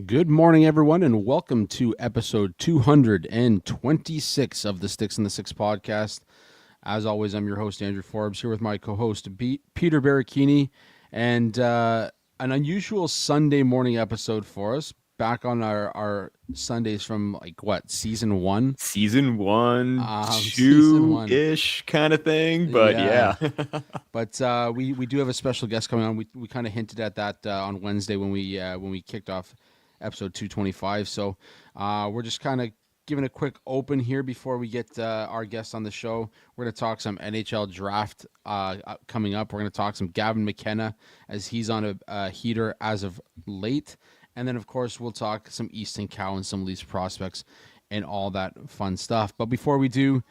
Good morning, everyone, and welcome to episode 226 of the Sticks and the Six podcast. As always, I'm your host, Andrew Forbes, here with my co-host, Peter Barricchini, and an unusual Sunday morning episode for us, back on our Sundays from, season one? Season one, Season one. two-ish kind of thing, but Yeah. yeah. But we do have a special guest coming on. We kind of hinted at that on Wednesday when we kicked off episode 225. So we're just kind of giving a quick open here before we get our guest on the show. We're going to talk some NHL Draft coming up. We're going to talk some Gavin McKenna as he's on a heater as of late. And then, of course, we'll talk some Eason Cowan, some Leafs prospects, and all that fun stuff. But before we do,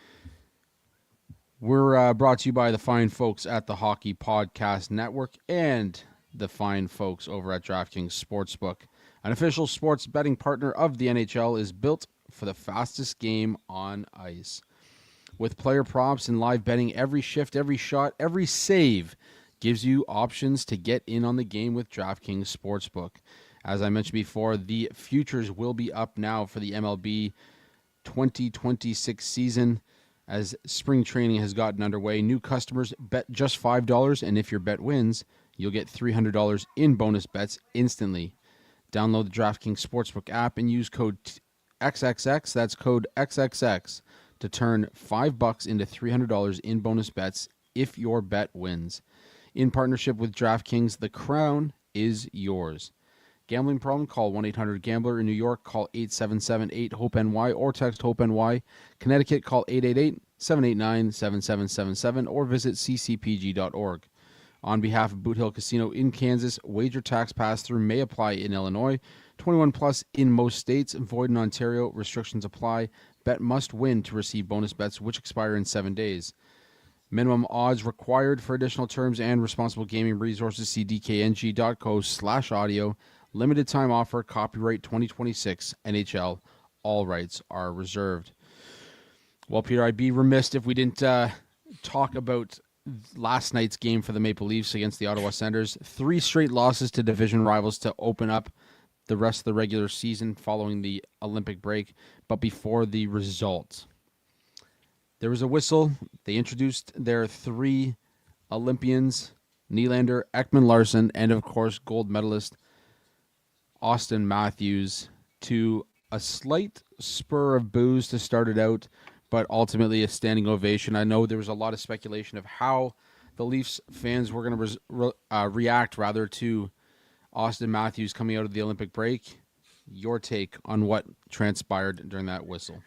we're brought to you by the fine folks at the Hockey Podcast Network and the fine folks over at DraftKings Sportsbook. An official sports betting partner of the NHL is built for the fastest game on ice. With player props and live betting, every shift, every shot, every save gives you options to get in on the game with DraftKings Sportsbook. As I mentioned before, the futures will be up now for the MLB 2026 season. As spring training has gotten underway, new customers bet just $5, and if your bet wins, you'll get $300 in bonus bets instantly. Download the DraftKings Sportsbook app and use code XXX, that's code XXX, to turn $5 into $300 in bonus bets if your bet wins. In partnership with DraftKings, the crown is yours. Gambling problem? Call 1-800-GAMBLER. In New York, call 877-8-HOPE-NY or text HOPE-NY. Connecticut, call 888-789-7777 or visit ccpg.org. On behalf of Boot Hill Casino in Kansas, wager tax pass-through may apply in Illinois. 21 plus in most states. Void in Ontario. Restrictions apply. Bet must win to receive bonus bets, which expire in 7 days. Minimum odds required. For additional terms and responsible gaming resources, see dkng.co/audio. Limited time offer, copyright 2026, NHL. All rights are reserved. Well, Peter, I'd be remiss if we didn't talk about last night's game for the Maple Leafs against the Ottawa Senators. 3 straight losses to division rivals to open up the rest of the regular season following the Olympic break. But before the results, there was a whistle. They introduced their 3 Olympians, Nylander, Ekman-Larsson, and of course gold medalist Auston Matthews, to a slight spur of boos to start it out, but ultimately a standing ovation. I know there was a lot of speculation of how the Leafs fans were going to react to Auston Matthews coming out of the Olympic break. Your take on what transpired during that whistle?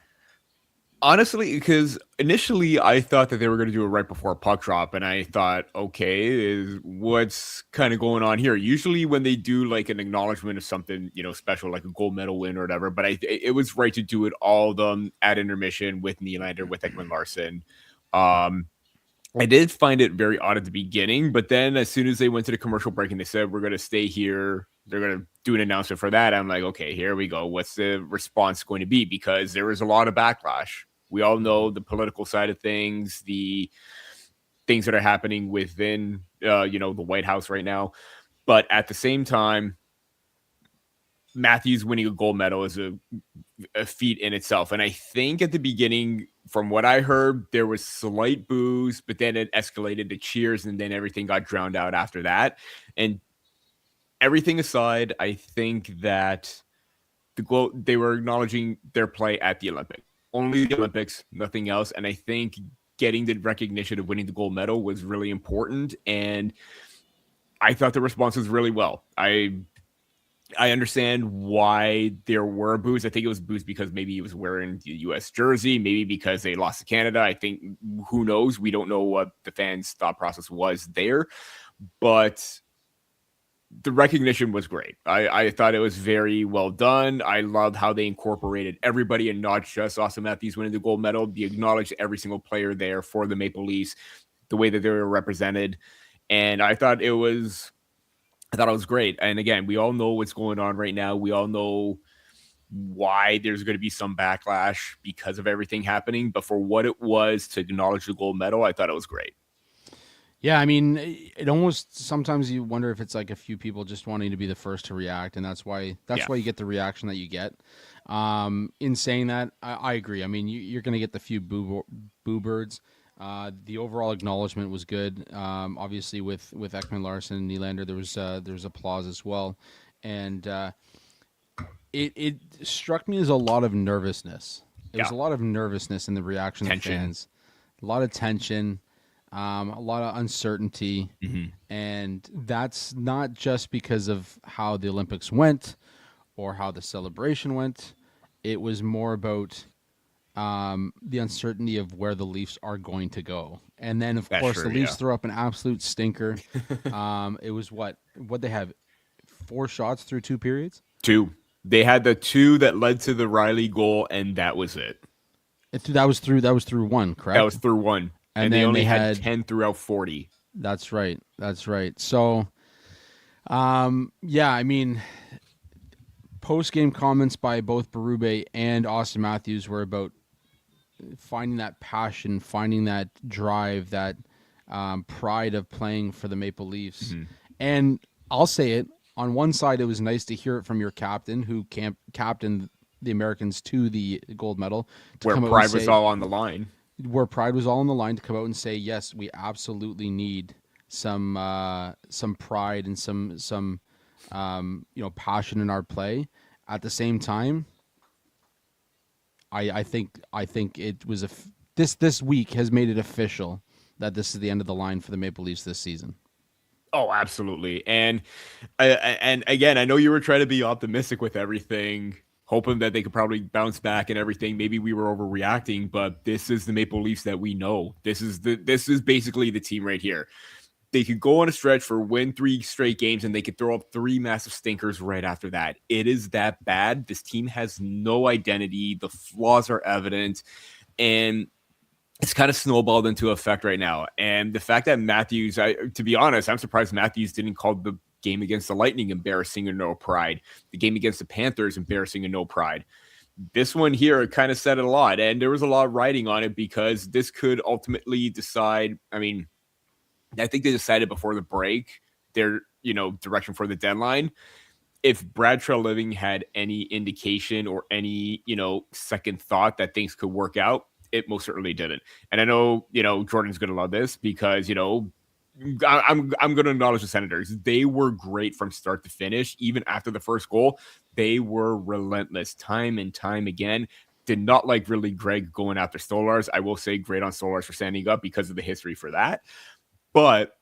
Honestly, because initially I thought that they were going to do it right before puck drop, and I thought, okay, what's kind of going on here? Usually when they do like an acknowledgement of something, special, like a gold medal win or whatever, but it was right to do it all of them at intermission with Nylander, with Ekman-Larsson. I did find it very odd at the beginning, but then as soon as they went to the commercial break and they said, we're going to stay here, they're going to do an announcement for that. I'm like, okay, here we go. What's the response going to be? Because there was a lot of backlash. We all know the political side of things, the things that are happening within, the White House right now. But at the same time, Matthews winning a gold medal is a feat in itself. And I think at the beginning, from what I heard, there was slight boos, but then it escalated to cheers, and then everything got drowned out after that. And everything aside, I think that they were acknowledging their play at the Olympics. Only the Olympics, nothing else. And I think getting the recognition of winning the gold medal was really important. And I thought the response was really well. I understand why there were boos. I think it was boos because maybe he was wearing the U.S. jersey, maybe because they lost to Canada. I think, who knows? We don't know what the fans' thought process was there. But the recognition was great. I thought it was very well done. I loved how they incorporated everybody and not just Auston Matthews winning the gold medal. They acknowledged every single player there for the Maple Leafs, the way that they were represented. And I thought it was great. And again, we all know what's going on right now. We all know why there's going to be some backlash because of everything happening. But for what it was to acknowledge the gold medal, I thought it was great. Yeah, I mean, it almost sometimes you wonder if it's like a few people just wanting to be the first to react, and that's Yeah, why you get the reaction that you get. In saying that, I agree. I mean, you're going to get the few boo birds. The overall acknowledgement was good. Obviously, with Ekman Larson and Nylander, there was applause as well, and it struck me as a lot of nervousness. It was yeah, a lot of nervousness in the reaction of tension. fans, a lot of tension, a lot of uncertainty, Hmm. and that's not just because of how the Olympics went or how the celebration went. It was more about the uncertainty of where the Leafs are going to go. And then, of That's course, the true. Leafs Yeah. throw up an absolute stinker. It was what they have 4 shots through 2 periods. Two. They had the two that led to the Riley goal, and that was it. That was through one, That correct? was through one, And and they then they only had had 10 throughout 40. that's right, that's right. So, yeah, I mean, post game comments by both Berube and Austin Matthews were about finding that passion, finding that drive, that pride of playing for the Maple Leafs. Hmm. And I'll say it, on one side, it was nice to hear it from your captain, who captained the Americans to the gold medal, to Where come out and pride was say, all on the line. where pride was all on the line, to come out and say, yes, we absolutely need some pride and some passion in our play. At the same time, I think it was this week has made it official that this is the end of the line for the Maple Leafs this season. Oh, absolutely. And again, I know you were trying to be optimistic with everything, hoping that they could probably bounce back and everything. Maybe we were overreacting, but this is the Maple Leafs that we know. This is basically the team right here. They could go on a stretch for win 3 straight games and they could throw up 3 massive stinkers right after that. It is that bad. This team has no identity. The flaws are evident. And it's kind of snowballed into effect right now. And the fact that Matthews, to be honest, I'm surprised Matthews didn't call the game against the Lightning embarrassing and no pride. The game against the Panthers embarrassing and no pride. This one here kind of said it a lot. And there was a lot of writing on it because this could ultimately decide. I mean, I think they decided before the break their, direction for the deadline. If Brad Treliving had any indication or any, second thought that things could work out, it most certainly didn't. And I know, Jordan's going to love this because, I'm going to acknowledge the Senators. They were great from start to finish. Even after the first goal, they were relentless time and time again. Did not like really Greg going after Stolars. I will say great on Stolars for standing up because of the history for that. But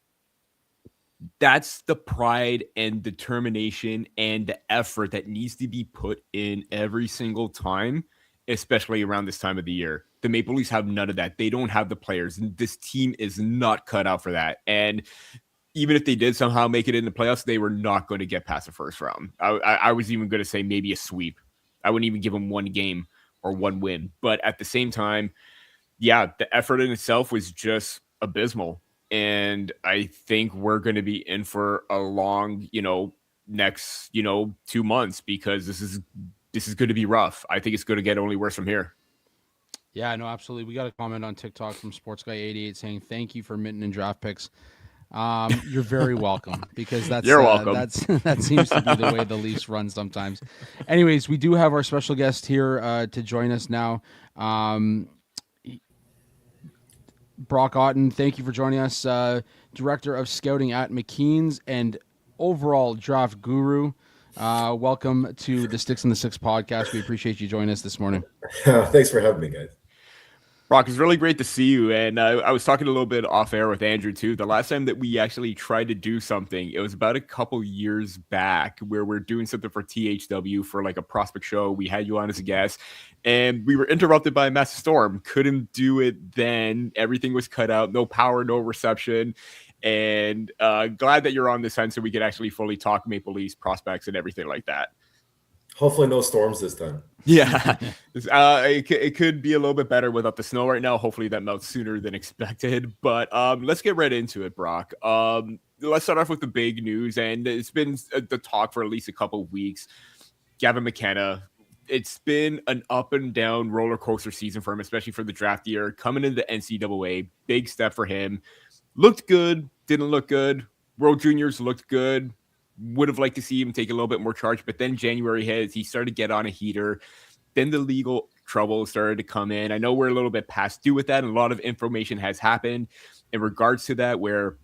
that's the pride and determination and the effort that needs to be put in every single time, especially around this time of the year. The Maple Leafs have none of that. They don't have the players. This team is not cut out for that. And even if they did somehow make it in the playoffs, they were not going to get past the first round. I was even going to say maybe a sweep. I wouldn't even give them one game or one win. But at the same time, yeah, the effort in itself was just abysmal. And I think we're going to be in for a long, next, 2 months because this is going to be rough. I think it's going to get only worse from here. Yeah, no, absolutely. We got a comment on TikTok from Sports Guy 88 saying, "Thank you for Mitten and draft picks." You're very welcome because You're welcome. that seems to be the way the Leafs run sometimes. Anyways, we do have our special guest here to join us now. Brock Otten, thank you for joining us. Director of Scouting at McKeen's and overall draft guru. Welcome to the Sticks and the Six podcast. We appreciate you joining us this morning. Thanks for having me, guys. Brock, it's really great to see you. And I was talking a little bit off air with Andrew, too. The last time that we actually tried to do something, it was about a couple years back where we're doing something for THW for like a prospect show. We had you on as a guest and we were interrupted by a massive storm. Couldn't do it then. Everything was cut out. No power, no reception. And glad that you're on this time so we could actually fully talk Maple Leafs prospects and everything like that. Hopefully no storms this time. Yeah, it could be a little bit better without the snow right now. Hopefully that melts sooner than expected. But let's get right into it, Brock. Let's start off with the big news, and it's been the talk for at least a couple of weeks. Gavin McKenna. It's been an up and down roller coaster season for him, especially for the draft year. Coming into the NCAA, big step for him. looked good, didn't look good. World Juniors looked good. Would have liked to see him take a little bit more charge, but then January hits. He started to get on a heater. Then the legal trouble started to come in. I know we're a little bit past due with that, and a lot of information has happened in regards to that, where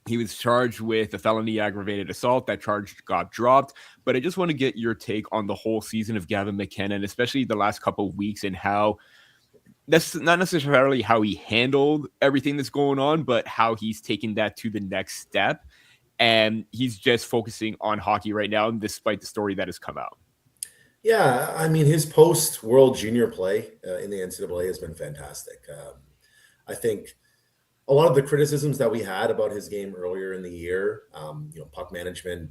he was charged with a felony aggravated assault. That charge got dropped. But I just want to get your take on the whole season of Gavin McKenna, and especially the last couple of weeks, and how that's not necessarily how he handled everything that's going on, but how he's taken that to the next step. And he's just focusing on hockey right now, despite the story that has come out. Yeah, I mean, his post-World Junior play in the NCAA has been fantastic. I think a lot of the criticisms that we had about his game earlier in the year, puck management,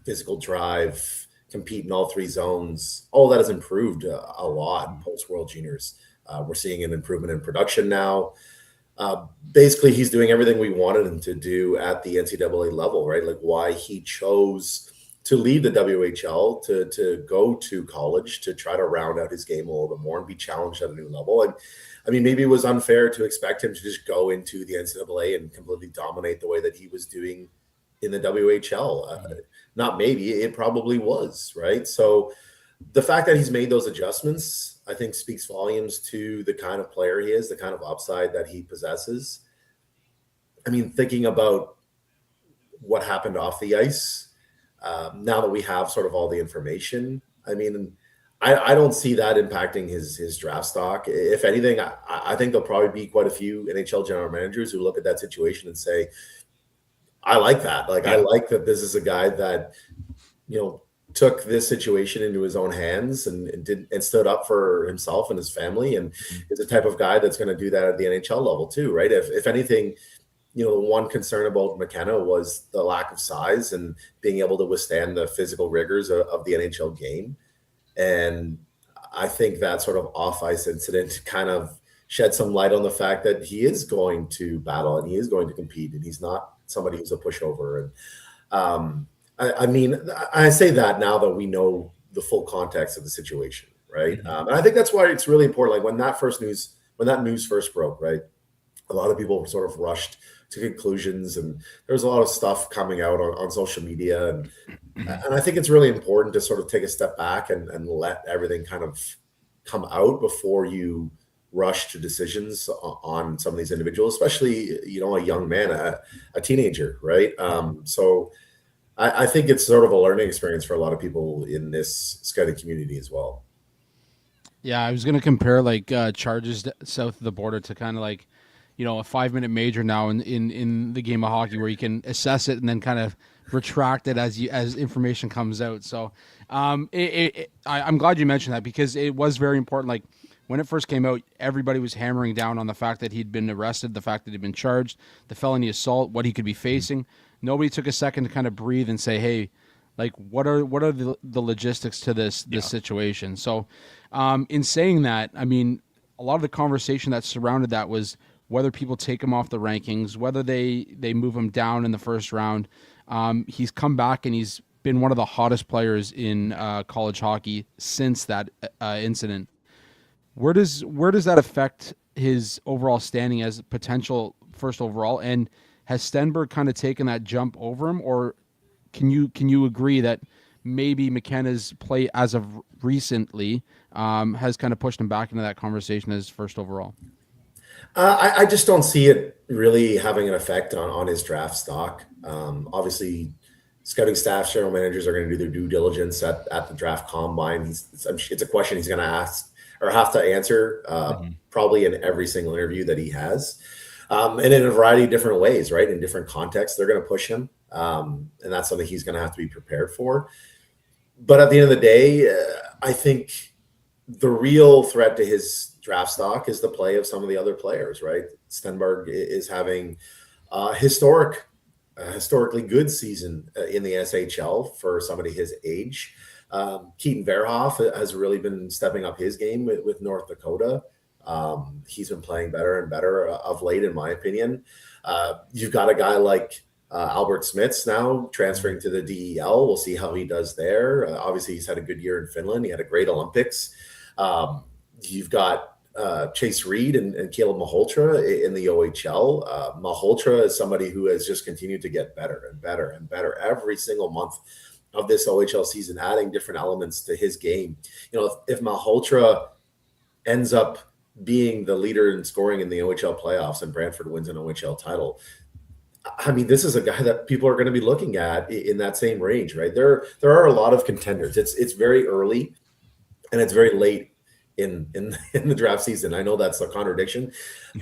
physical drive, compete in all three zones, all that has improved a lot post-World Juniors. We're seeing an improvement in production now. Basically, he's doing everything we wanted him to do at the NCAA level, right? Like why he chose to leave the WHL to go to college to try to round out his game a little bit more and be challenged at a new level. And I mean, maybe it was unfair to expect him to just go into the NCAA and completely dominate the way that he was doing in the WHL. Not maybe, it probably was, right? So the fact that he's made those adjustments, I think, speaks volumes to the kind of player he is, the kind of upside that he possesses. I mean, thinking about what happened off the ice, now that we have sort of all the information, I mean, I don't see that impacting his draft stock. If anything, I think there'll probably be quite a few NHL general managers who look at that situation and say, I like that. Like, I like that this is a guy that, took this situation into his own hands and stood up for himself and his family, and is the type of guy that's going to do that at the NHL level too, right? If anything, the one concern about McKenna was the lack of size and being able to withstand the physical rigors of the NHL game. And I think that sort of off-ice incident kind of shed some light on the fact that he is going to battle and he is going to compete, and he's not somebody who's a pushover. And I mean, I say that now that we know the full context of the situation, right? And I think that's why it's really important. Like when that news first broke, right? A lot of people sort of rushed to conclusions, and there was a lot of stuff coming out on social media. And I think it's really important to sort of take a step back and let everything kind of come out before you rush to decisions on some of these individuals, especially, a young man, a teenager, right? So I think it's sort of a learning experience for a lot of people in this scouting community as well. Yeah, I was going to compare charges south of the border to kind of a 5-minute major now in the game of hockey, where you can assess it and then kind of retract it as information comes out. So I'm glad you mentioned that, because it was very important. Like when it first came out, everybody was hammering down on the fact that he'd been arrested, the fact that he'd been charged, the felony assault, what he could be facing. Nobody took a second to kind of breathe and say, hey, what are the logistics to this situation? So in saying that, I mean, a lot of the conversation that surrounded that was whether people take him off the rankings, whether they move him down in the first round. He's come back and he's been one of the hottest players in college hockey since that incident. Where does that affect his overall standing as potential first overall? And has Stenberg kind of taken that jump over him, or can you agree that maybe McKenna's play as of recently has kind of pushed him back into that conversation as first overall? I just don't see it really having an effect on his draft stock. Obviously, scouting staff, general managers are going to do their due diligence at the draft combine. It's a question he's going to ask or have to answer probably in every single interview that he has. And in a variety of different ways, right? In different contexts, they're going to push him. And that's something he's going to have to be prepared for. But at the end of the day, I think the real threat to his draft stock is the play of some of the other players, right? Stenberg is having a historically good season in the SHL for somebody his age. Keaton Verhoff has really been stepping up his game with North Dakota. He's been playing better and better of late, in my opinion. You've got a guy like Albert Smits now transferring to the DEL. We'll see how he does there. Obviously, he's had a good year in Finland. He had a great Olympics. You've got Chase Reed and Caleb Malhotra in the OHL. Malhotra is somebody who has just continued to get better and better and better every single month of this OHL season, adding different elements to his game. You know, if Malhotra ends up being the leader in scoring in the OHL playoffs and Brantford wins an OHL title, I mean, this is a guy that people are going to be looking at in that same range, right? There are a lot of contenders. It's very early and it's very late in the draft season. I know that's a contradiction,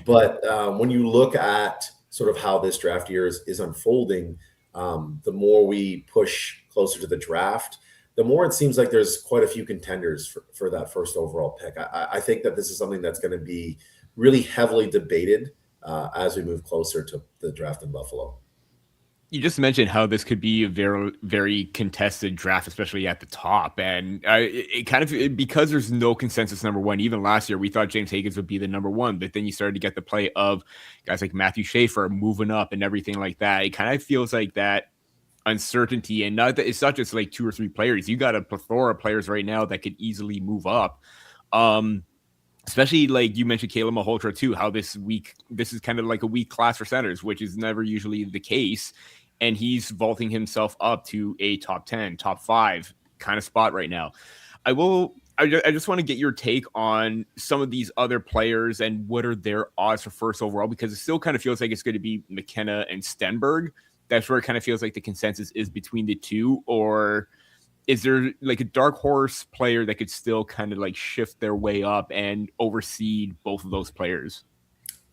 but when you look at sort of how this draft year is unfolding, the more we push closer to the draft, the more it seems like there's quite a few contenders for that first overall pick. I think that this is something that's going to be really heavily debated as we move closer to the draft in Buffalo. You just mentioned how this could be a very, very contested draft, especially at the top. And it kind of, because there's no consensus number one, even last year, we thought James Higgins would be the number one, but then you started to get the play of guys like Matthew Schaefer moving up and everything like that. It kind of feels like that uncertainty, and not that it's not just like 2 or 3 players. You got a plethora of players right now that could easily move up. Especially like you mentioned Caleb Malhotra too, how this is kind of like a weak class for centers, which is never usually the case. And he's vaulting himself up to a top 10, top 5 kind of spot right now. I just want to get your take on some of these other players and what are their odds for first overall, because it still kind of feels like it's going to be McKenna and Stenberg. That's where it kind of feels like the consensus is between the two. Or is there like a dark horse player that could still kind of like shift their way up and oversee both of those players?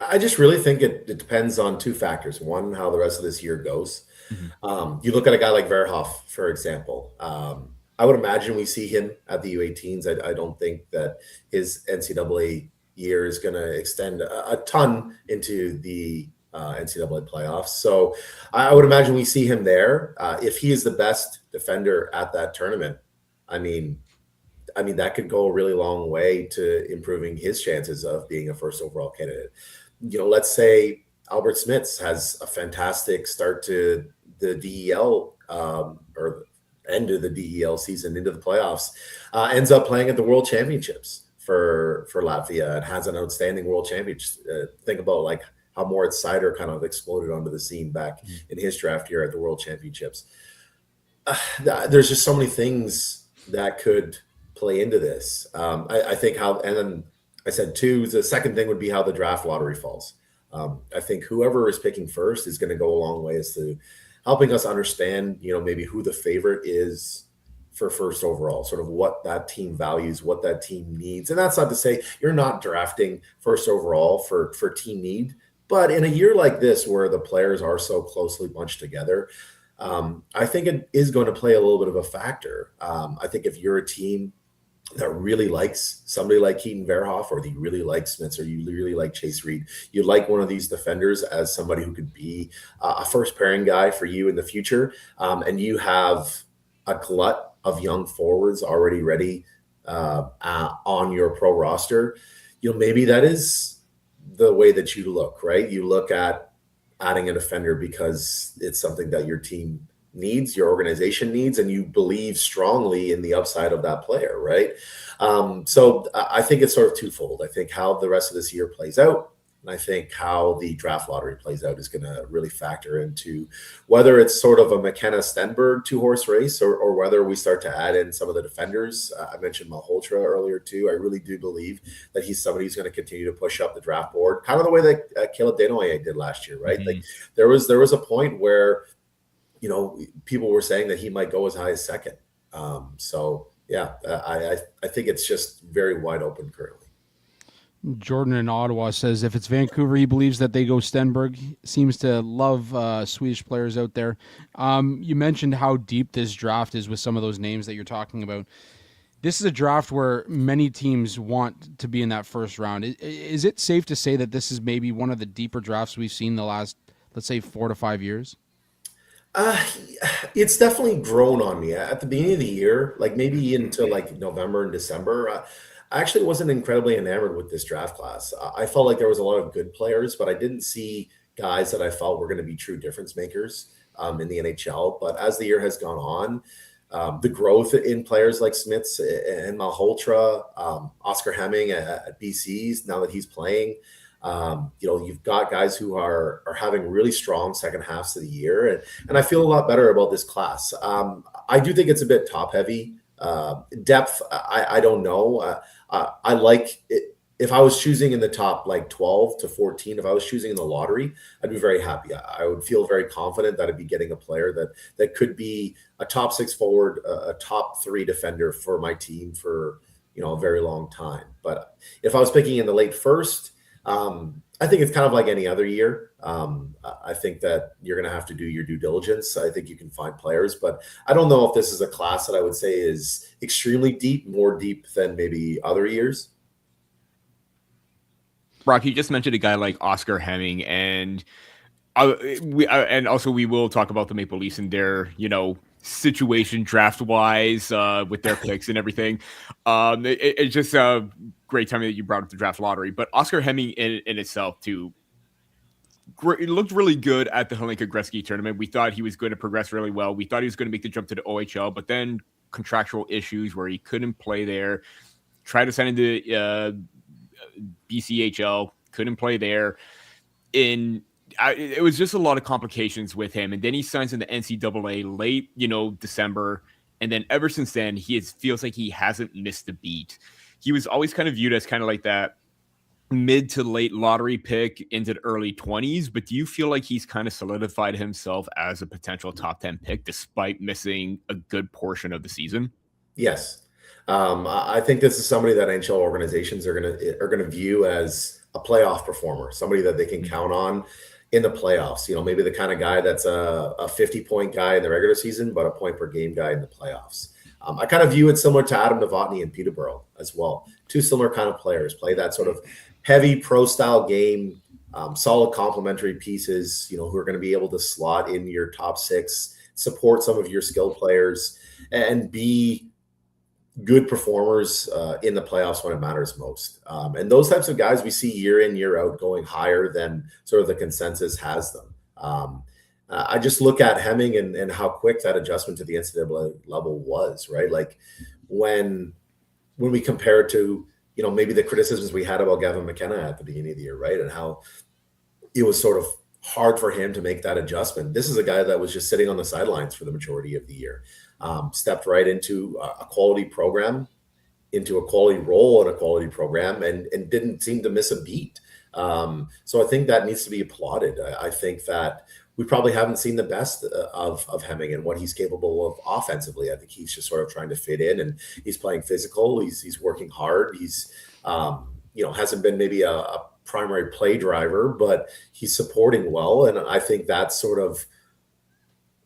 I just really think it depends on 2 factors. One, how the rest of this year goes. Mm-hmm. You look at a guy like Verhoff, for example. I would imagine we see him at the U18s. I don't think that his NCAA year is going to extend a ton into the NCAA playoffs. So I would imagine we see him there. If he is the best defender at that tournament, I mean, that could go a really long way to improving his chances of being a first overall candidate. You know, let's say Albert Smits has a fantastic start to the DEL or end of the DEL season into the playoffs, ends up playing at the World Championships for Latvia and has an outstanding World Championship. Think about like how Moritz Seider kind of exploded onto the scene back in his draft year at the World Championships. There's just so many things that could play into this. I think how, and then I said 2, the second thing would be how the draft lottery falls. I think whoever is picking first is going to go a long way as to helping us understand, you know, maybe who the favorite is for first overall, sort of what that team values, what that team needs. And that's not to say you're not drafting first overall for team need, but in a year like this where the players are so closely bunched together, I think it is going to play a little bit of a factor. I think if you're a team that really likes somebody like Keaton Verhoff, or that you really like Smits, or you really like Chase Reed, you like one of these defenders as somebody who could be a first pairing guy for you in the future, and you have a glut of young forwards already ready on your pro roster, you know, maybe that is the way that you look, right? You look at adding a defender because it's something that your team needs, your organization needs, and you believe strongly in the upside of that player, right? So I think it's sort of twofold. I think how the rest of this year plays out, and I think how the draft lottery plays out is going to really factor into whether it's sort of a McKenna-Stenberg 2-horse race, or whether we start to add in some of the defenders. I mentioned Malhotra earlier too. I really do believe that he's somebody who's going to continue to push up the draft board, kind of the way that Caleb Desnoyers did last year, right? Mm-hmm. Like there was a point where, you know, people were saying that he might go as high as second. So yeah, I think it's just very wide open currently. Jordan in Ottawa says if it's Vancouver, he believes that they go Stenberg. He seems to love Swedish players out there. You mentioned how deep this draft is with some of those names that you're talking about. This is a draft where many teams want to be in that first round. Is it safe to say that this is maybe one of the deeper drafts we've seen the last, let's say, 4 to 5 years? It's definitely grown on me at the beginning of the year, like maybe into like November and December. I actually wasn't incredibly enamored with this draft class. I felt like there was a lot of good players, but I didn't see guys that I felt were going to be true difference makers in the NHL. But as the year has gone on, the growth in players like Smits and Malhotra, Oscar Hemming at BC's now that he's playing. You've got guys who are having really strong second halves of the year, and I feel a lot better about this class. I do think it's a bit top heavy. Depth, I don't know. I like it. If I was choosing in the top like 12 to 14, if I was choosing in the lottery, I'd be very happy. I would feel very confident that I'd be getting a player that could be a top 6 forward, a top 3 defender for my team for a very long time. But if I was picking in the late first, I think it's kind of like any other year. I think that you're going to have to do your due diligence. I think you can find players, but I don't know if this is a class that I would say is extremely deep, more deep than maybe other years. Brock, you just mentioned a guy like Oscar Hemming, and we will talk about the Maple Leafs and their, situation draft-wise with their picks and everything. It's just a great time that you brought up the draft lottery. But Oscar Hemming in itself, too, it looked really good at the Hlinka Gretzky tournament. We thought he was going to progress really well. We thought he was going to make the jump to the OHL, but then contractual issues where he couldn't play there. Tried to sign into BCHL, couldn't play there. It was just a lot of complications with him. And then he signs in the NCAA late, December. And then ever since then, feels like he hasn't missed a beat. He was always kind of viewed as kind of like that mid to late lottery pick into the early 20s. But do you feel like he's kind of solidified himself as a potential top 10 pick despite missing a good portion of the season? Yes. I think this is somebody that NHL organizations are gonna view as a playoff performer, somebody that they can count on in the playoffs. Maybe the kind of guy that's a 50-point guy in the regular season, but a point per game guy in the playoffs. I kind of view it similar to Adam Novotny in Peterborough as well. Two similar kind of players, play that sort of heavy pro style game, solid complementary pieces, who are going to be able to slot in your top 6, support some of your skill players, and be good performers in the playoffs when it matters most. And those types of guys we see year in, year out going higher than sort of the consensus has them. I just look at Hemming and how quick that adjustment to the NCAA level was, right? Like when we compare it to, maybe the criticisms we had about Gavin McKenna at the beginning of the year, right? And how it was sort of hard for him to make that adjustment. This is a guy that was just sitting on the sidelines for the majority of the year. Stepped right into a quality program, into a quality role in a quality program, and didn't seem to miss a beat. So I think that needs to be applauded. I think that we probably haven't seen the best of Hemming and what he's capable of offensively. I think he's just sort of trying to fit in, and he's playing physical. He's working hard. He's hasn't been maybe a primary play driver, but he's supporting well, and I think that's sort of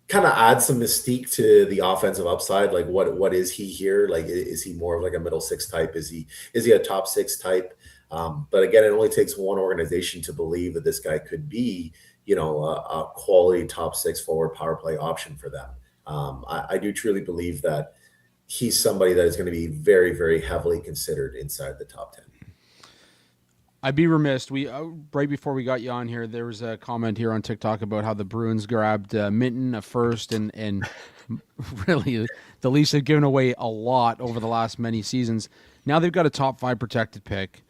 kind of adds some mystique to the offensive upside. Like what is he here? Like, is he more of like a middle 6 type? Is he a top 6 type? But again, it only takes one organization to believe that this guy could be, a quality top 6 forward power play option for them. I do truly believe that he's somebody that is going to be very, very heavily considered inside the top 10. I'd be remiss. We right before we got you on here, there was a comment here on TikTok about how the Bruins grabbed Minton, a first, and really the Leafs have given away a lot over the last many seasons. Now they've got a top 5 protected pick.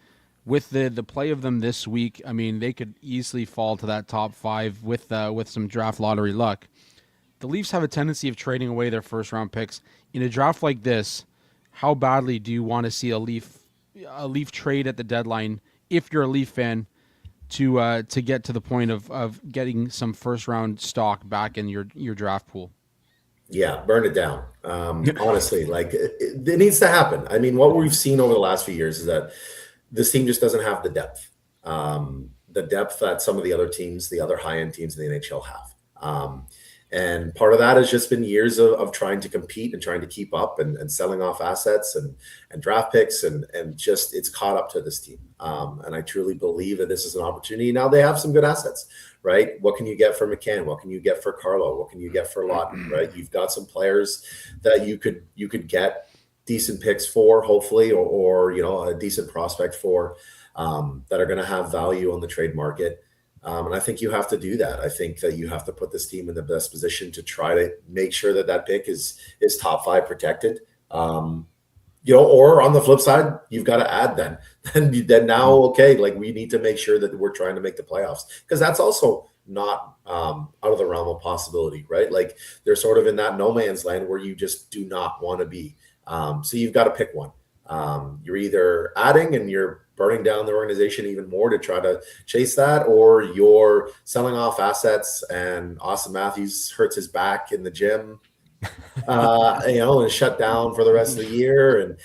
With the play of them this week, I mean, they could easily fall to that top 5 with some draft lottery luck. The Leafs have a tendency of trading away their first round picks in a draft like this. How badly do you want to see a Leaf trade at the deadline? If you're a Leaf fan, to get to the point of getting some first round stock back in your draft pool. Yeah, burn it down. Honestly, like it needs to happen. I mean, what we've seen over the last few years is that this team just doesn't have the depth that some of the other teams, the other high end teams in the NHL have. And part of that has just been years of trying to compete and trying to keep up and selling off assets and draft picks and just it's caught up to this team. And I truly believe that this is an opportunity. Now they have some good assets, right? What can you get for McCann? What can you get for Carlo? What can you get for Lawton, right? You've got some players that you could get decent picks for, hopefully, or a decent prospect for that are going to have value on the trade market. And I think you have to do that. I think that you have to put this team in the best position to try to make sure that that pick is top 5 protected. Or on the flip side, you've got to add then now, okay, like we need to make sure that we're trying to make the playoffs, because that's also not out of the realm of possibility, right? Like they're sort of in that no man's land where you just do not want to be. So you've got to pick one. You're either adding and you're burning down the organization even more to try to chase that, or you're selling off assets and Austin Matthews hurts his back in the gym, and shut down for the rest of the year. And,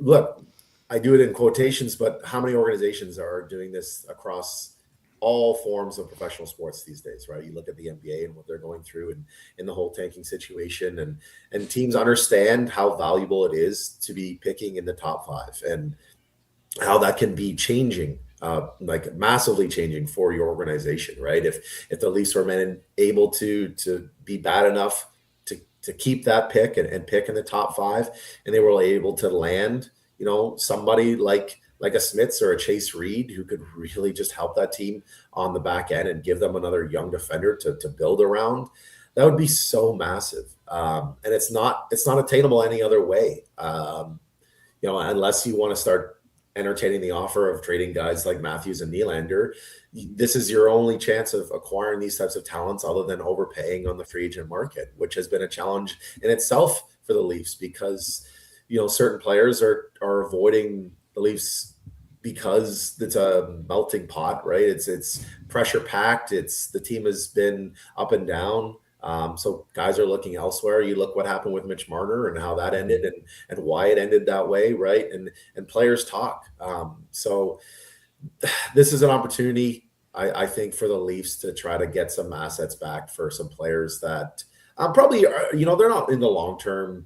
look, I do it in quotations, but how many organizations are doing this across all forms of professional sports these days, right? You look at the NBA and what they're going through and in the whole tanking situation, and teams understand how valuable it is to be picking in the top 5 and how that can be changing, like massively changing for your organization, right? If the Leafs were able to be bad enough to keep that pick and pick in the top 5, and they were able to land, somebody like a Smiths or a Chase Reed who could really just help that team on the back end and give them another young defender to build around, that would be so massive. And it's not attainable any other way. Unless you want to start entertaining the offer of trading guys like Matthews and Nylander, this is your only chance of acquiring these types of talents other than overpaying on the free agent market, which has been a challenge in itself for the Leafs because, certain players are avoiding the Leafs because it's a melting pot, right? It's pressure packed. The team has been up and down. So guys are looking elsewhere. You look what happened with Mitch Marner and how that ended and why it ended that way, right? And players talk. So this is an opportunity, I think, for the Leafs to try to get some assets back for some players that probably are, they're not in the long-term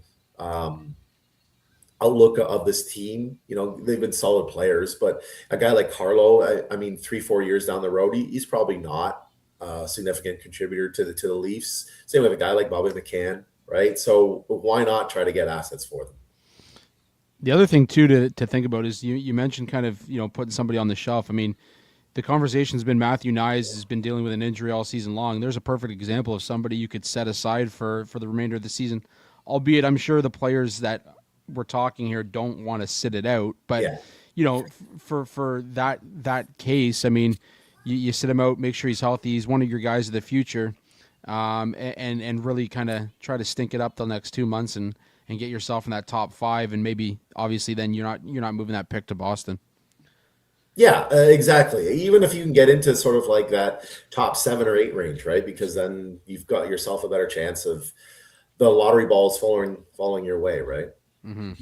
outlook of this team. They've been solid players, but a guy like Carlo, I mean, 3-4 years down the road, he's probably not a significant contributor to the Leafs. Same with a guy like Bobby McCann, right? So why not try to get assets for them? The other thing too to think about is you mentioned kind of putting somebody on the shelf. I mean, the conversation's been Matthew Nyes has been dealing with an injury all season long. There's a perfect example of somebody you could set aside for the remainder of the season, albeit I'm sure the players that we're talking here don't want to sit it out. But for that case, I mean, you sit him out, make sure he's healthy. He's one of your guys of the future, and really kind of try to stink it up the next 2 months and get yourself in that top 5, and maybe obviously then you're not moving that pick to Boston. Yeah, exactly. Even if you can get into sort of like that top 7 or 8 range, right? Because then you've got yourself a better chance of the lottery balls falling your way, right? Mm-hmm.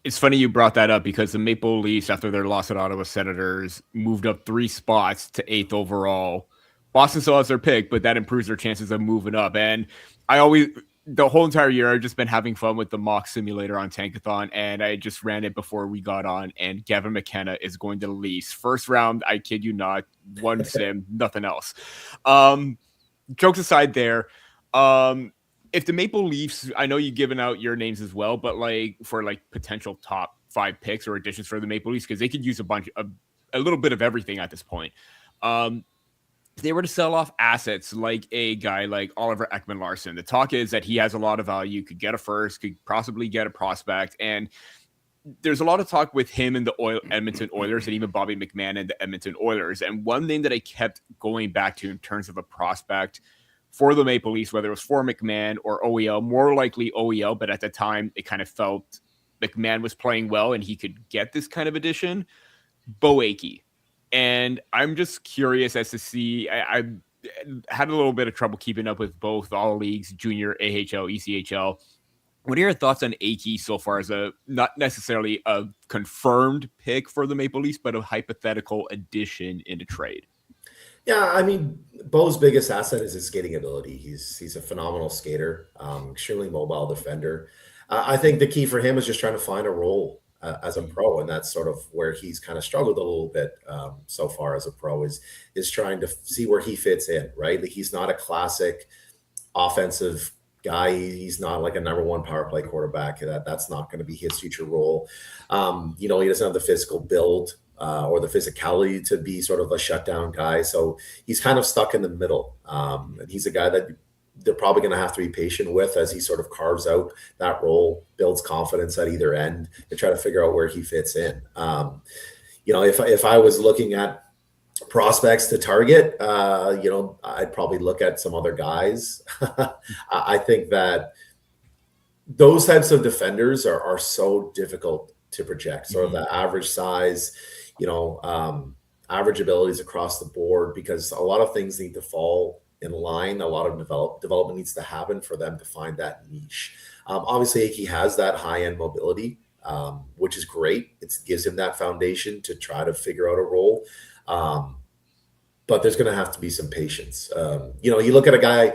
It's funny you brought that up because the Maple Leafs, after their loss at Ottawa Senators, moved up 3 spots to 8th overall. Boston still has their pick, but that improves their chances of moving up. And the whole entire year, I've just been having fun with the mock simulator on Tankathon, and I just ran it before we got on, and Gavin McKenna is going to the Leafs. First round, I kid you not, one sim, nothing else. Jokes aside there, if the Maple Leafs, I know you've given out your names as well, but for potential top 5 picks or additions for the Maple Leafs, because they could use a little bit of everything at this point. If they were to sell off assets like a guy like Oliver Ekman-Larsson, the talk is that he has a lot of value, could get a first, could possibly get a prospect. And there's a lot of talk with him and the Edmonton Oilers and even Bobby McMahon and the Edmonton Oilers. And one thing that I kept going back to in terms of a prospect for the Maple Leafs, whether it was for McMahon or OEL, more likely OEL, but at the time it kind of felt McMahon was playing well and he could get this kind of addition, Bo Akey. And I'm just curious as to see, I had a little bit of trouble keeping up with both all leagues, junior, AHL, ECHL. What are your thoughts on Akey so far as not necessarily a confirmed pick for the Maple Leafs, but a hypothetical addition in a trade? Yeah, I mean, Bo's biggest asset is his skating ability. He's a phenomenal skater, extremely mobile defender. I think the key for him is just trying to find a role as a pro, and that's sort of where he's kind of struggled a little bit so far as a pro is trying to see where he fits in, right? Like he's not a classic offensive guy. He's not like a number 1 power play quarterback. That's not going to be his future role. He doesn't have the physical build or the physicality to be sort of a shutdown guy. So he's kind of stuck in the middle. And he's a guy that they're probably going to have to be patient with as he sort of carves out that role, builds confidence at either end to try to figure out where he fits in. If I was looking at prospects to target, I'd probably look at some other guys. I think that those types of defenders are so difficult to project. Sort of the average size, average abilities across the board, because a lot of things need to fall in line. A lot of development needs to happen for them to find that niche. Obviously, he has that high-end mobility, which is great. It gives him that foundation to try to figure out a role. But there's going to have to be some patience. You look at a guy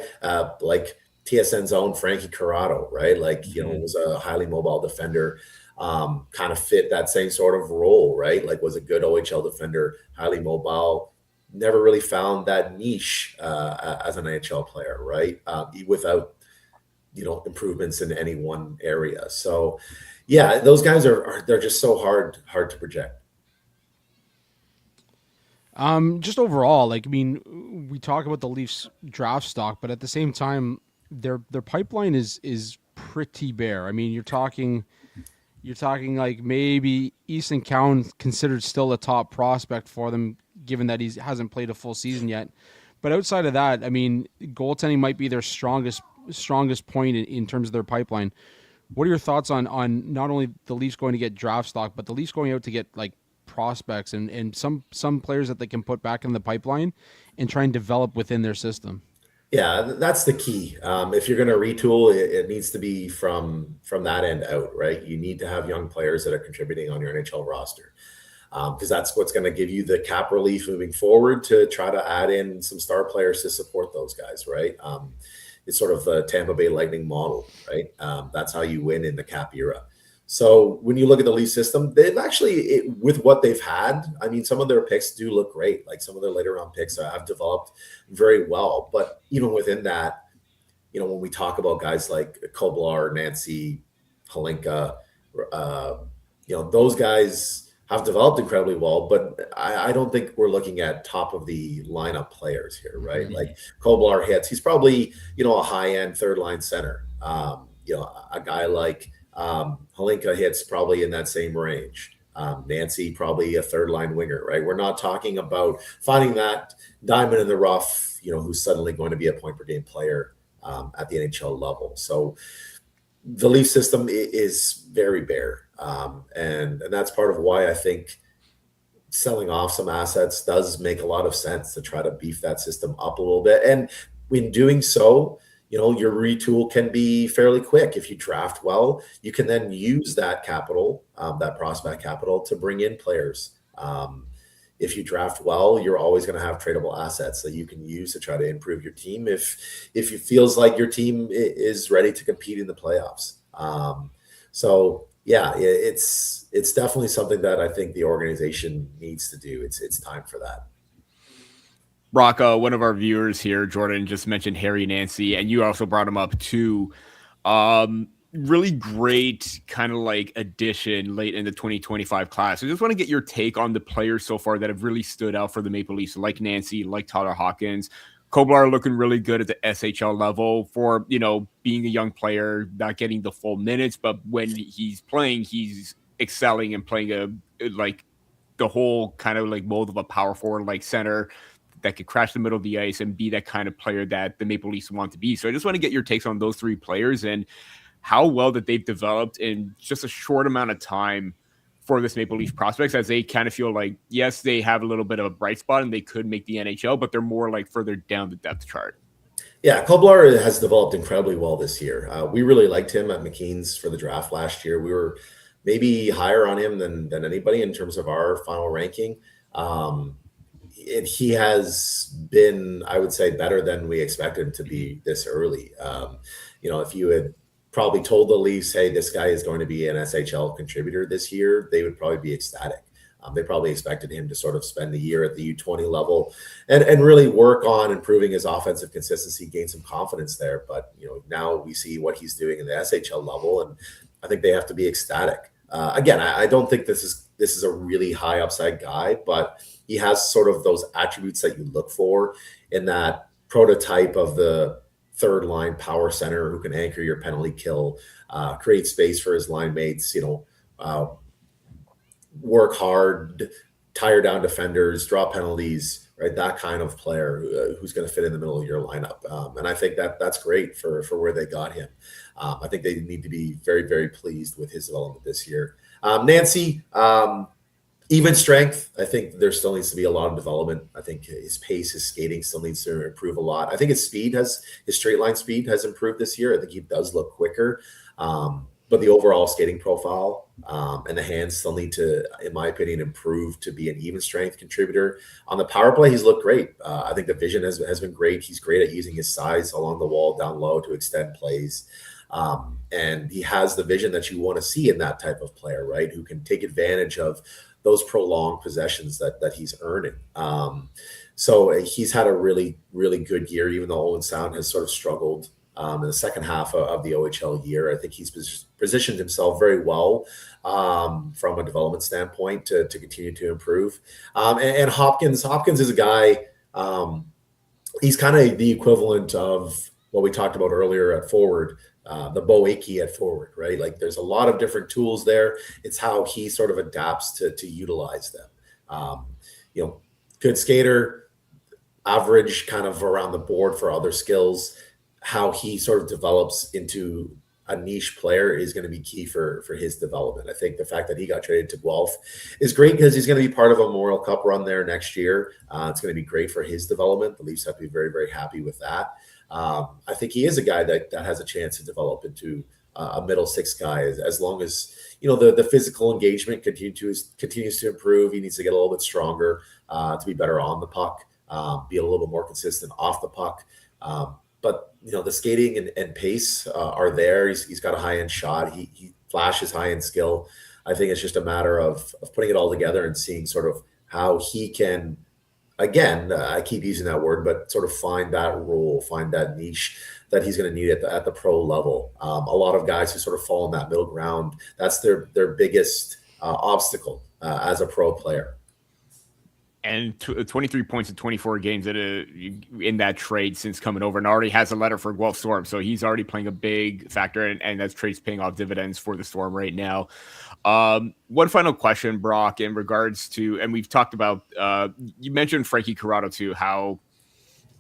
like TSN's own Frankie Corrado, right? Was a highly mobile defender, kind of fit that same sort of role, right? Was a good OHL defender, highly mobile, never really found that niche as an NHL player, right? Without, improvements in any one area. So, yeah, those guys they're just so hard to project. Just overall, we talk about the Leafs draft stock, but at the same time, their pipeline is pretty bare. I mean, you're talking like maybe Eason Cowan considered still a top prospect for them, given that he hasn't played a full season yet. But outside of that, I mean, goaltending might be their strongest point in terms of their pipeline. What are your thoughts on not only the Leafs going to get draft stock, but the Leafs going out to get prospects and some players that they can put back in the pipeline and try and develop within their system? Yeah, that's the key. If you're going to retool, it needs to be from that end out, right? You need to have young players that are contributing on your NHL roster, because that's what's going to give you the cap relief moving forward to try to add in some star players to support those guys, right? It's sort of the Tampa Bay Lightning model, right? That's how you win in the cap era. So when you look at the Leaf system, they've actually, with what they've had, I mean, some of their picks do look great. Some of their later round picks have developed very well. But even within that, when we talk about guys like Kolar, Nancy, Holinka, those guys have developed incredibly well. But I don't think we're looking at top of the lineup players here, right? Kolar hits. He's probably, a high-end third-line center. A guy like Holinka hits probably in that same range. Nancy probably a third line winger, right? We're not talking about finding that diamond in the rough, who's suddenly going to be a point per game player at the NHL level. So the Leaf system is very bare, and that's part of why I think selling off some assets does make a lot of sense to try to beef that system up a little bit. And in doing so, your retool can be fairly quick. If you draft well, you can then use that capital, that prospect capital, to bring in players. If you draft well, you're always going to have tradable assets that you can use to try to improve your team if it feels like your team is ready to compete in the playoffs. So yeah, it's definitely something that I think the organization needs to do. It's time for that. Brock, one of our viewers here, Jordan, just mentioned Harry Nancy, and you also brought him up too. Really great kind of addition late in the 2025 class. I just want to get your take on the players so far that have really stood out for the Maple Leafs, like Nancy, like Tyler Hawkins. Kolar looking really good at the SHL level for, being a young player, not getting the full minutes, but when he's playing, he's excelling and playing the whole kind of mold of a power forward, center that could crash the middle of the ice and be that kind of player that the Maple Leafs want to be. So I just want to get your takes on those three players and how well that they've developed in just a short amount of time for this Maple Leaf prospects, as they kind of feel like, yes, they have a little bit of a bright spot and they could make the NHL, but they're more further down the depth chart. Yeah, Kolar has developed incredibly well this year. We really liked him at McKeen's for the draft last year. We were maybe higher on him than anybody in terms of our final ranking. He has been, I would say, better than we expected him to be this early. If you had probably told the Leafs, hey, this guy is going to be an SHL contributor this year, they would probably be ecstatic. They probably expected him to sort of spend the year at the U20 level and really work on improving his offensive consistency, gain some confidence there. But, now we see what he's doing in the SHL level, and I think they have to be ecstatic. Again, I don't think this is a really high upside guy, but he has sort of those attributes that you look for in that prototype of the third line power center who can anchor your penalty kill, create space for his line mates, work hard, tire down defenders, draw penalties, right? That kind of player who's going to fit in the middle of your lineup. And I think that's great for where they got him. I think they need to be very, very pleased with his development this year. Nancy, even strength. I think there still needs to be a lot of development. I think his pace, his skating still needs to improve a lot. I think his straight line speed has improved this year. I think he does look quicker. But the overall skating profile and the hands still need to, in my opinion, improve to be an even strength contributor. On the power play, he's looked great. I think the vision has been great. He's great at using his size along the wall, down low to extend plays. And he has the vision that you want to see in that type of player, right? Who can take advantage of those prolonged possessions that he's earning. So he's had a really, really good year, even though Owen Sound has sort of struggled in the second half of the OHL year. I think he's positioned himself very well from a development standpoint to continue to improve. And Hopkins is a guy, he's kind of the equivalent of what we talked about earlier at forward, the Bo Akey at forward, right? Like there's a lot of different tools there. It's how he sort of adapts to utilize them. Good skater, average kind of around the board for other skills. How he sort of develops into a niche player is going to be key for his development. I think the fact that he got traded to Guelph is great because he's going to be part of a Memorial Cup run there next year. It's going to be great for his development. The Leafs have to be very, very happy with that. I think he is a guy that has a chance to develop into a middle six guy as long as the physical engagement continues to improve. He needs to get a little bit stronger to be better on the puck, be a little bit more consistent off the puck. But the skating and pace are there. He's got a high-end shot. He flashes high-end skill. I think it's just a matter of putting it all together and seeing sort of how he can, again, I keep using that word, but sort of find that role, find that niche that he's going to need at the pro level. A lot of guys who sort of fall in that middle ground, that's their biggest obstacle as a pro player. And 23 points in 24 games in that trade since coming over, and already has a letter for Guelph Storm. So he's already playing a big factor, and that trade's paying off dividends for the Storm right now. One final question, Brock, in regards to, and we've talked about, you mentioned Frankie Corrado too, how,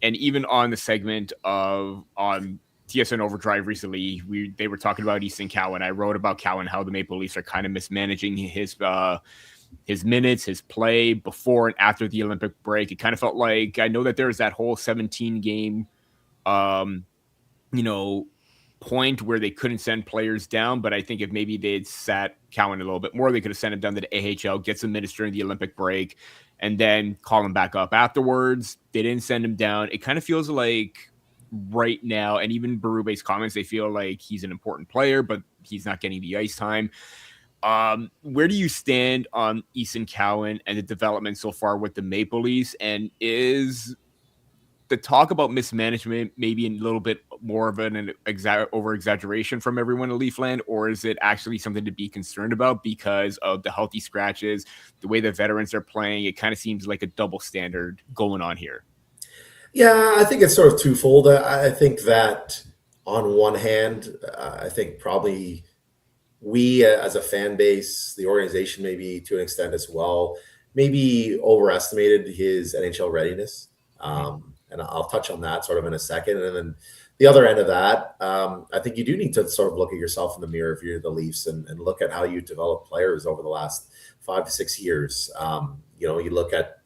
and even on the segment on TSN Overdrive recently, they were talking about Eason Cowan. I wrote about Cowan, how the Maple Leafs are kind of mismanaging his minutes, his play before and after the Olympic break. It kind of felt like, I know that there was that whole 17 game, point where they couldn't send players down, but I think if maybe they'd sat Cowan a little bit more, they could have sent him down to the AHL, get some minutes during the Olympic break, and then call him back up afterwards. They didn't send him down. It kind of feels like right now, and even Berube's comments, they feel like he's an important player, but he's not getting the ice time. Where do you stand on Eason Cowan and the development so far with the Maple Leafs? And is the talk about mismanagement maybe a little bit more of an over-exaggeration from everyone in Leafland, or is it actually something to be concerned about because of the healthy scratches, the way the veterans are playing? It kind of seems like a double standard going on here. Yeah, I think it's sort of twofold. I think that on one hand, I think probably we as a fan base, the organization maybe to an extent as well, maybe overestimated his NHL readiness. And I'll touch on that sort of in a second. And then the other end of that, I think you do need to sort of look at yourself in the mirror if you're the Leafs and look at how you develop players over the last 5 to 6 years. You look at,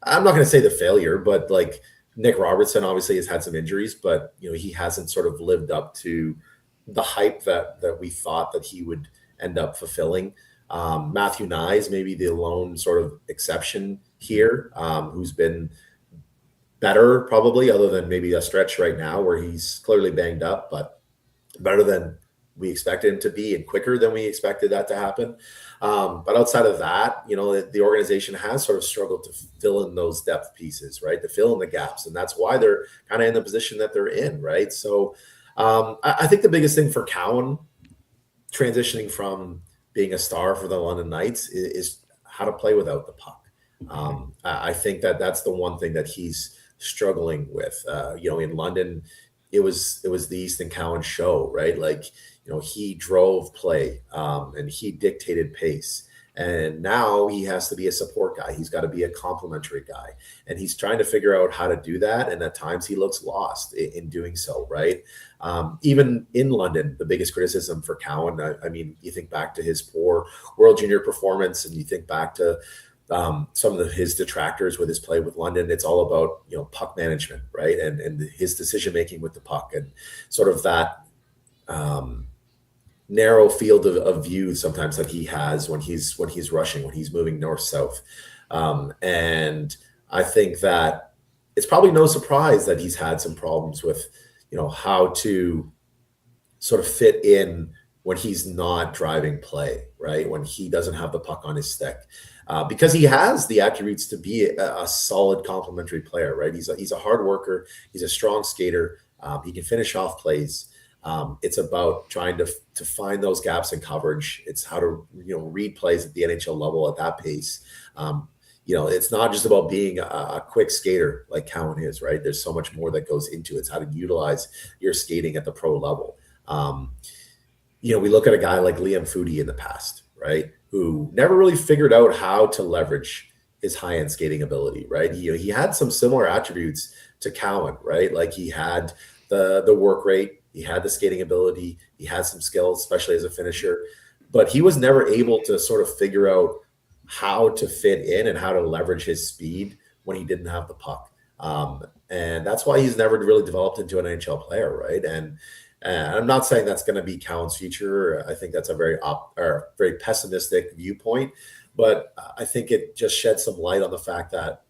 I'm not going to say the failure, but like Nick Robertson obviously has had some injuries, but he hasn't sort of lived up to the hype that we thought that he would end up fulfilling. Matthew Nyes, maybe the lone sort of exception here, who's been better probably, other than maybe a stretch right now where he's clearly banged up, but better than we expected him to be and quicker than we expected that to happen. But outside of that, the organization has sort of struggled to fill in those depth pieces, right? To fill in the gaps. And that's why they're kind of in the position that they're in, right? So I think the biggest thing for Cowan transitioning from being a star for the London Knights is how to play without the puck. I think that that's the one thing that he's struggling with. In London, it was the Easton Cowan show, right? Like, he drove play, and he dictated pace. And now he has to be a support guy. He's got to be a complimentary guy. And he's trying to figure out how to do that. And at times he looks lost in doing so, right? Even in London, the biggest criticism for Cowan, I mean, you think back to his poor World Junior performance, and you think back to some of his detractors with his play with London. It's all about, puck management, right? And his decision-making with the puck, and sort of that narrow field of view sometimes that he has when he's rushing, when he's moving north-south. And I think that it's probably no surprise that he's had some problems with, how to sort of fit in when he's not driving play, right? When he doesn't have the puck on his stick. Because he has the attributes to be a solid complementary player, right? He's a hard worker. He's a strong skater. He can finish off plays. It's about trying to find those gaps in coverage. It's how to read plays at the NHL level at that pace. It's not just about being a quick skater like Cowan is, right? There's so much more that goes into it. It's how to utilize your skating at the pro level. We look at a guy like Liam Foudy in the past, right, who never really figured out how to leverage his high-end skating ability, right? He had some similar attributes to Cowan, right? Like, he had the work rate, he had the skating ability, he had some skills, especially as a finisher, but he was never able to sort of figure out how to fit in and how to leverage his speed when he didn't have the puck. And that's why he's never really developed into an NHL player, right? And I'm not saying that's going to be Cowan's future. I think that's a very pessimistic viewpoint, but I think it just sheds some light on the fact that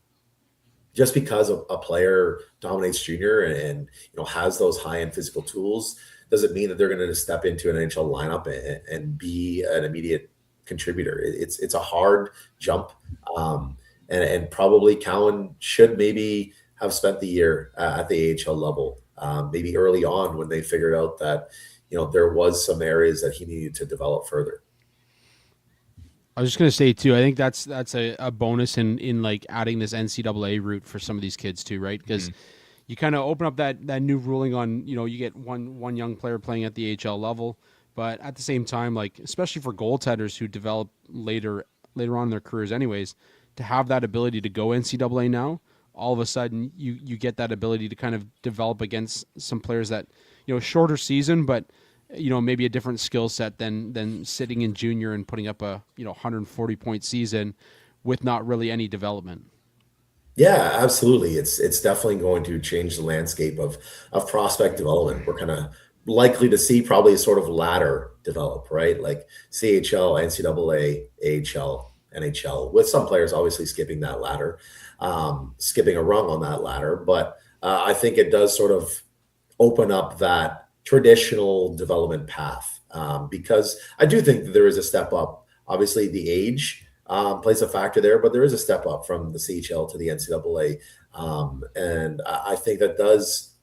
just because a player dominates junior and has those high-end physical tools doesn't mean that they're going to step into an NHL lineup and be an immediate contributor. It's a hard jump, and probably Cowan should maybe have spent the year at the AHL level. Maybe early on when they figured out that, there was some areas that he needed to develop further. I was just going to say too, I think that's a bonus in like adding this NCAA route for some of these kids too, right? Because you kind of open up that new ruling on, you get one young player playing at the AHL level, but at the same time, like, especially for goaltenders who develop later on in their careers anyways, to have that ability to go NCAA now, all of a sudden you get that ability to kind of develop against some players that, shorter season, but, maybe a different skill set than sitting in junior and putting up a, 140-point season with not really any development. Yeah, absolutely. It's definitely going to change the landscape of prospect development. We're kind of likely to see probably a sort of ladder develop, right? Like CHL, NCAA, AHL, NHL, with some players obviously skipping that ladder, skipping a rung on that ladder. But I think it does sort of open up that traditional development path, because I do think that there is a step up. Obviously, the age plays a factor there, but there is a step up from the CHL to the NCAA. And I think that does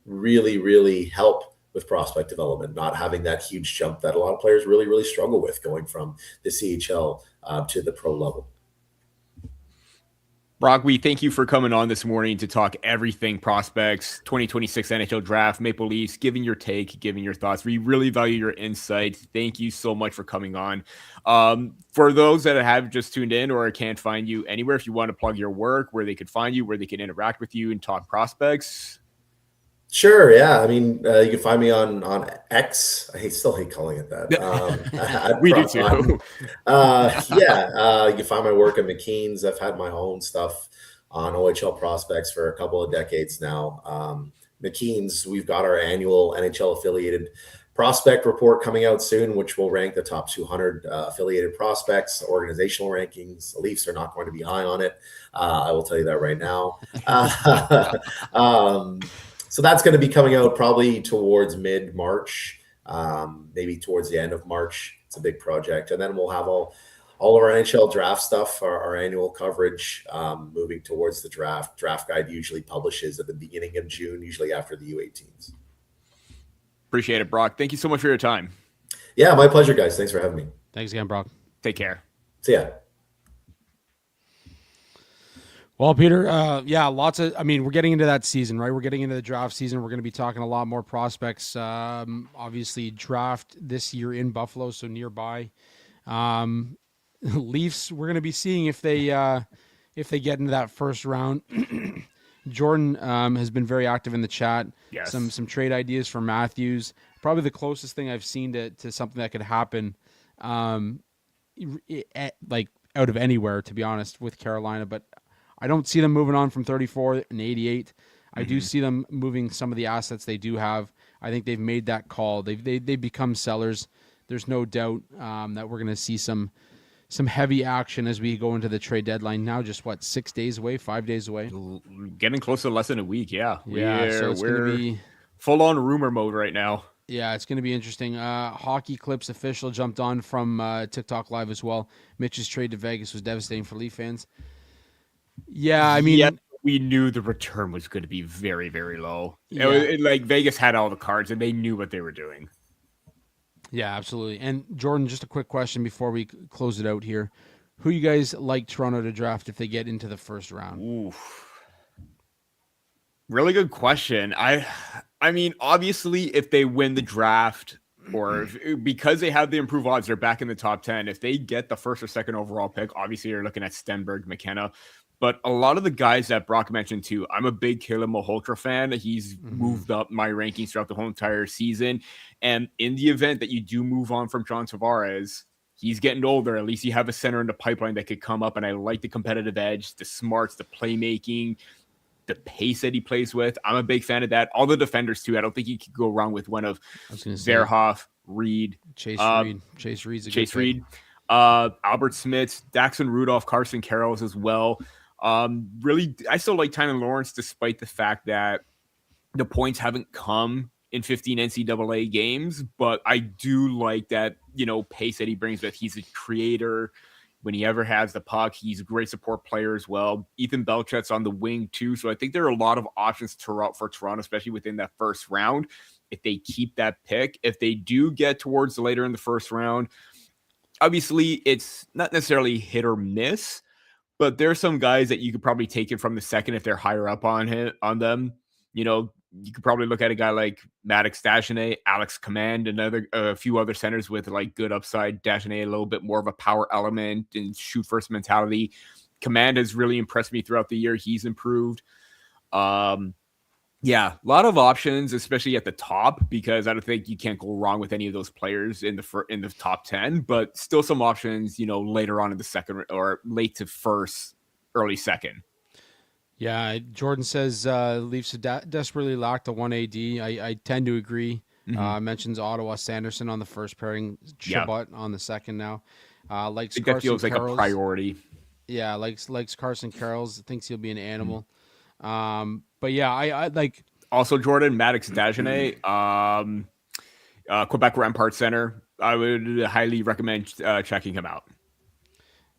really, really help with prospect development, not having that huge jump that a lot of players really, really struggle with going from the CHL to the pro level. Brock, we thank you for coming on this morning to talk everything prospects, 2026 NHL Draft, Maple Leafs, giving your take, giving your thoughts. We really value your insight. Thank you so much for coming on. For those that have just tuned in or can't find you anywhere, if you want to plug your work, where they could find you, where they can interact with you and talk prospects. Sure. Yeah. I mean, you can find me on X. I still hate calling it that. We do too. You can find my work at McKeen's. I've had my own stuff on OHL prospects for a couple of decades now. McKeen's, we've got our annual NHL affiliated prospect report coming out soon, which will rank the top 200 affiliated prospects, organizational rankings. The Leafs are not going to be high on it. I will tell you that right now. So that's going to be coming out probably towards mid-March, maybe towards the end of March. It's a big project. And then we'll have all of our NHL draft stuff, our annual coverage, moving towards the draft. Draft Guide usually publishes at the beginning of June, usually after the U18s. Appreciate it, Brock. Thank you so much for your time. Yeah, my pleasure, guys. Thanks for having me. Thanks again, Brock. Take care. See ya. Well, Peter, we're getting into that season, right? We're getting into the draft season. We're going to be talking a lot more prospects. Obviously, draft this year in Buffalo, so nearby. Leafs, we're going to be seeing if they get into that first round. Jordan has been very active in the chat. Yes. Some trade ideas for Matthews. Probably the closest thing I've seen to something that could happen, like out of anywhere, to be honest, with Carolina. But I don't see them moving on from 34 and 88. I do see them moving some of the assets they do have. I think they've made that call. They've become sellers. There's no doubt that we're going to see some heavy action as we go into the trade deadline. Now, just 6 days away, 5 days away, Getting close to less than a week. Yeah, so it's going to be full on rumor mode right now. Yeah, it's going to be interesting. Hockey Clips official jumped on from TikTok Live as well. Mitch's trade to Vegas was devastating for Leaf fans. Yeah, I mean, we knew the return was going to be very, very low. Yeah. Like Vegas had all the cards and they knew what they were doing. Yeah, absolutely. And Jordan, just a quick question before we close it out here. Who you guys like Toronto to draft if they get into the first round? Oof. Really good question. I mean, obviously, if they win the draft or because they have the improved odds, they're back in the top 10. If they get the first or second overall pick, obviously you're looking at Stenberg, McKenna. But a lot of the guys that Brock mentioned too, I'm a big Caleb Malhotra fan. He's moved up my rankings throughout the whole entire season. And in the event that you do move on from John Tavares, he's getting older. At least you have a center in the pipeline that could come up. And I like the competitive edge, the smarts, the playmaking, the pace that he plays with. I'm a big fan of that. All the defenders too. I don't think you could go wrong with one of Verhoff, Reed, Chase Reed. Chase Reed's a Chase good Reed, Albert Smith, Daxon Rudolph, Carson Carrolls as well. Really, I still like Tynan Lawrence, despite the fact that the points haven't come in 15 NCAA games. But I do like that, pace that he brings with. He's a creator. When he ever has the puck, he's a great support player as well. Ethan Belchet's on the wing too. So I think there are a lot of options for Toronto, especially within that first round. If they keep that pick, if they do get towards later in the first round, obviously it's not necessarily hit or miss, but there's some guys that you could probably take it from the second if they're higher up on them. You could probably look at a guy like Maddox Dagenet, Alex Command, a few other centers with like good upside. Dagenet, a little bit more of a power element and shoot first mentality. Command has really impressed me throughout the year. He's improved. Yeah, a lot of options, especially at the top, because I don't think you can't go wrong with any of those players in the top 10, but still some options, later on in the second or late to first, early second. Yeah, Jordan says Leafs desperately lacked a 1AD. I tend to agree. Mentions Ottawa Sanderson on the first pairing, Chabot on the second now. Likes I think Carson that feels like Carrolls. a priority. Yeah, likes Carson Carrolls. Thinks he'll be an animal. But yeah, I like. Also, Jordan, Maddox Dagenet, Quebec Rampart Center. I would highly recommend checking him out.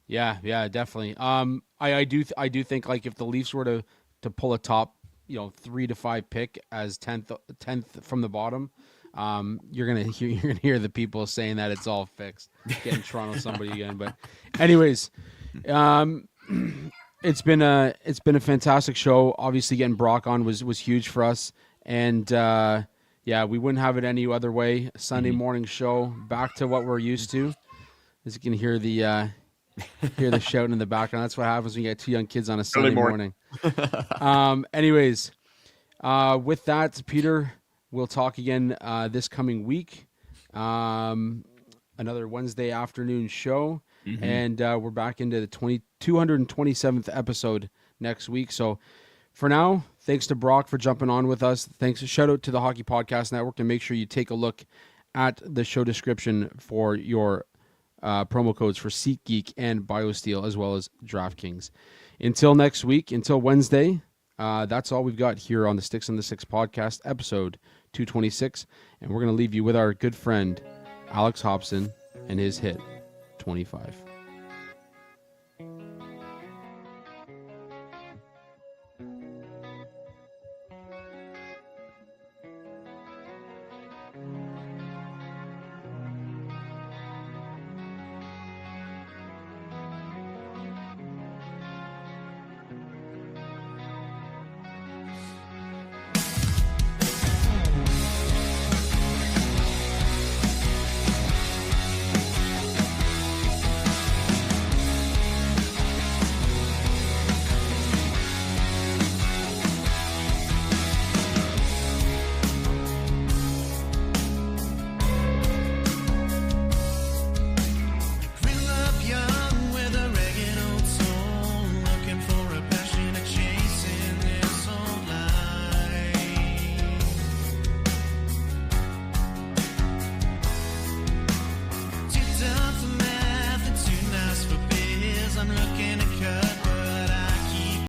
Yeah, definitely. I do think like if the Leafs were to pull a top, 3 to 5 pick as 10th from the bottom, you're gonna hear the people saying that it's all fixed, getting Toronto somebody again. But anyways, it's been a fantastic show. Obviously, getting Brock on was huge for us, and we wouldn't have it any other way. Sunday morning show, back to what we're used to. As you can hear the shouting in the background. That's what happens when you get two young kids on a Sunday morning. Anyways, with that, Peter, we'll talk again this coming week. Another Wednesday afternoon show. And we're back into the 227th episode next week. So for now, thanks to Brock for jumping on with us. Shout out to the Hockey Podcast Network, and make sure you take a look at the show description for your promo codes for SeatGeek and BioSteel, as well as DraftKings. Until next week, until Wednesday, that's all we've got here on the Sticks on the Six podcast, episode 226. And we're going to leave you with our good friend, Alex Hobson, and his hit, 25.